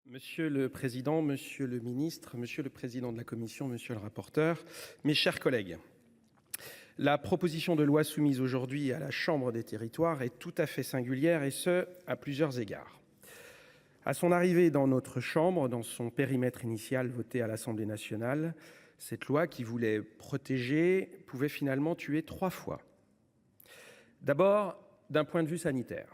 Monsieur le président, monsieur le ministre, monsieur le président de la commission, monsieur le rapporteur, mes chers collègues, la proposition de loi soumise aujourd'hui à la Chambre des territoires est tout à fait singulière et ce, à plusieurs égards. À son arrivée dans notre Chambre, dans son périmètre initial voté à l'Assemblée nationale, cette loi qui voulait protéger pouvait finalement tuer 3 fois. D'abord, d'un point de vue sanitaire.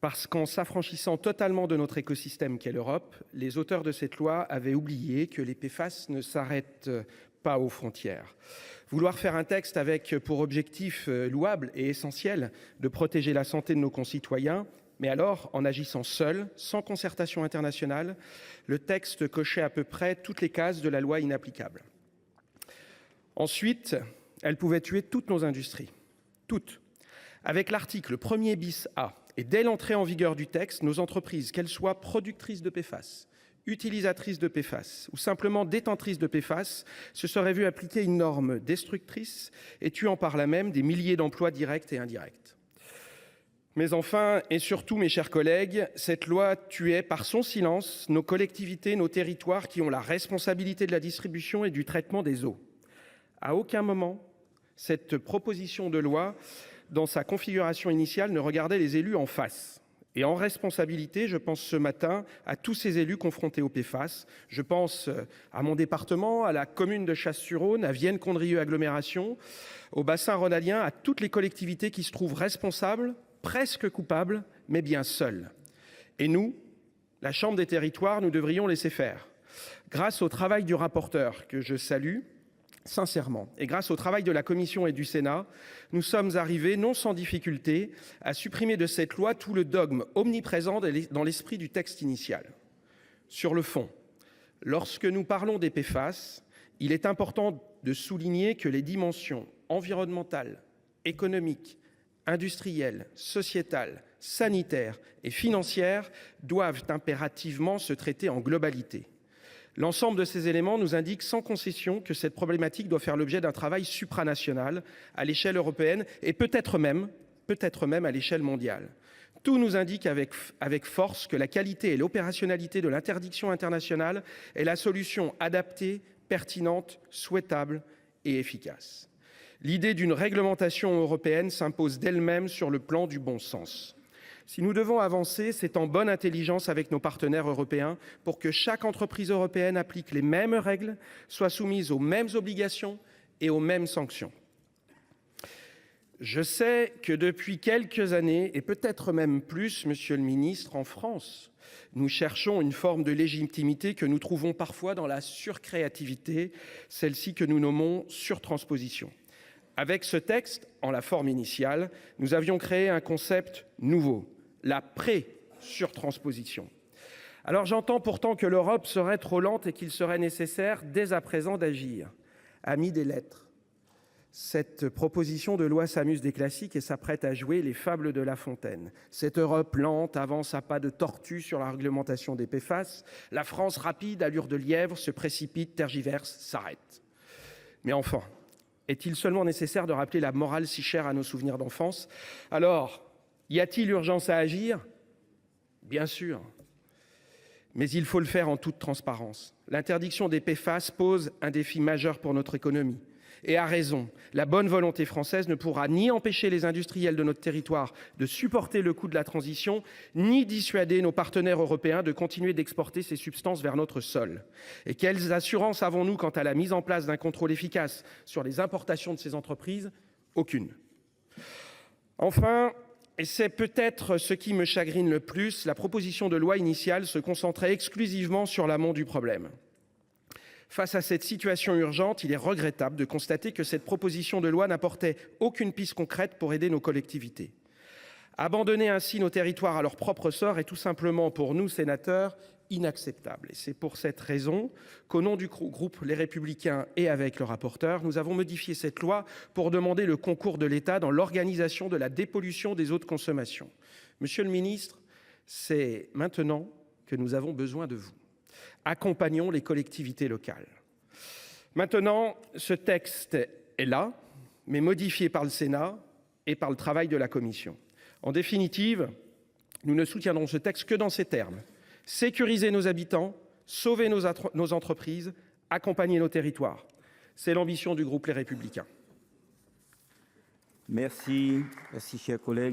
Parce qu'en s'affranchissant totalement de notre écosystème qu'est l'Europe, les auteurs de cette loi avaient oublié que les PFAS ne s'arrêtent pas aux frontières. Vouloir faire un texte avec pour objectif louable et essentiel de protéger la santé de nos concitoyens, mais alors en agissant seul, sans concertation internationale, le texte cochait à peu près toutes les cases de la loi inapplicable. Ensuite, elle pouvait tuer toutes nos industries. Toutes. Avec l'article 1er bis A, et dès l'entrée en vigueur du texte, nos entreprises, qu'elles soient productrices de PFAS, utilisatrices de PFAS ou simplement détentrices de PFAS, se seraient vues appliquer une norme destructrice et tuant par là même des milliers d'emplois directs et indirects. Mais enfin, et surtout, mes chers collègues, cette loi tuait par son silence nos collectivités, nos territoires qui ont la responsabilité de la distribution et du traitement des eaux. À aucun moment, cette proposition de loi dans sa configuration initiale, ne regardait les élus en face. Et en responsabilité, je pense ce matin à tous ces élus confrontés aux PFAS. Je pense à mon département, à la commune de Chasse-sur-Rhône, à Vienne-Condrieu Agglomération, au bassin rhônalien, à toutes les collectivités qui se trouvent responsables, presque coupables, mais bien seules. Et nous, la Chambre des territoires, nous devrions laisser faire. Grâce au travail du rapporteur, que je salue, sincèrement, et grâce au travail de la Commission et du Sénat, nous sommes arrivés, non sans difficulté, à supprimer de cette loi tout le dogme omniprésent dans l'esprit du texte initial. Sur le fond, lorsque nous parlons des PFAS, il est important de souligner que les dimensions environnementales, économiques, industrielles, sociétales, sanitaires et financières doivent impérativement se traiter en globalité. L'ensemble de ces éléments nous indique sans concession que cette problématique doit faire l'objet d'un travail supranational à l'échelle européenne et peut-être même à l'échelle mondiale. Tout nous indique avec force que la qualité et l'opérationnalité de l'interdiction internationale est la solution adaptée, pertinente, souhaitable et efficace. L'idée d'une réglementation européenne s'impose d'elle-même sur le plan du bon sens. Si nous devons avancer, c'est en bonne intelligence avec nos partenaires européens pour que chaque entreprise européenne applique les mêmes règles, soit soumise aux mêmes obligations et aux mêmes sanctions. Je sais que depuis quelques années, et peut-être même plus, monsieur le ministre, en France, nous cherchons une forme de légitimité que nous trouvons parfois dans la surcréativité, celle-ci que nous nommons surtransposition. Avec ce texte, en la forme initiale, nous avions créé un concept nouveau, la pré-surtransposition. Alors j'entends pourtant que l'Europe serait trop lente et qu'il serait nécessaire dès à présent d'agir. Amis des lettres, cette proposition de loi s'amuse des classiques et s'apprête à jouer les fables de La Fontaine. Cette Europe lente avance à pas de tortue sur la réglementation des PFAS. La France rapide, allure de lièvre, se précipite, tergiverse, s'arrête. Mais enfin, est-il seulement nécessaire de rappeler la morale si chère à nos souvenirs d'enfance? Alors, y a-t-il urgence à agir? Bien sûr. Mais il faut le faire en toute transparence. L'interdiction des PFAS pose un défi majeur pour notre économie. Et à raison, la bonne volonté française ne pourra ni empêcher les industriels de notre territoire de supporter le coût de la transition, ni dissuader nos partenaires européens de continuer d'exporter ces substances vers notre sol. Et quelles assurances avons-nous quant à la mise en place d'un contrôle efficace sur les importations de ces entreprises? Aucune. Enfin, et c'est peut-être ce qui me chagrine le plus, la proposition de loi initiale se concentrait exclusivement sur l'amont du problème. Face à cette situation urgente, il est regrettable de constater que cette proposition de loi n'apportait aucune piste concrète pour aider nos collectivités. Abandonner ainsi nos territoires à leur propre sort est tout simplement, pour nous sénateurs, inacceptable. Et c'est pour cette raison qu'au nom du groupe Les Républicains et avec le rapporteur, nous avons modifié cette loi pour demander le concours de l'État dans l'organisation de la dépollution des eaux de consommation. Monsieur le ministre, c'est maintenant que nous avons besoin de vous. Accompagnons les collectivités locales. Maintenant, ce texte est là, mais modifié par le Sénat et par le travail de la Commission. En définitive, nous ne soutiendrons ce texte que dans ces termes. sécuriser nos habitants, sauver nos entreprises, accompagner nos territoires. C'est l'ambition du groupe Les Républicains. Merci, cher collègue.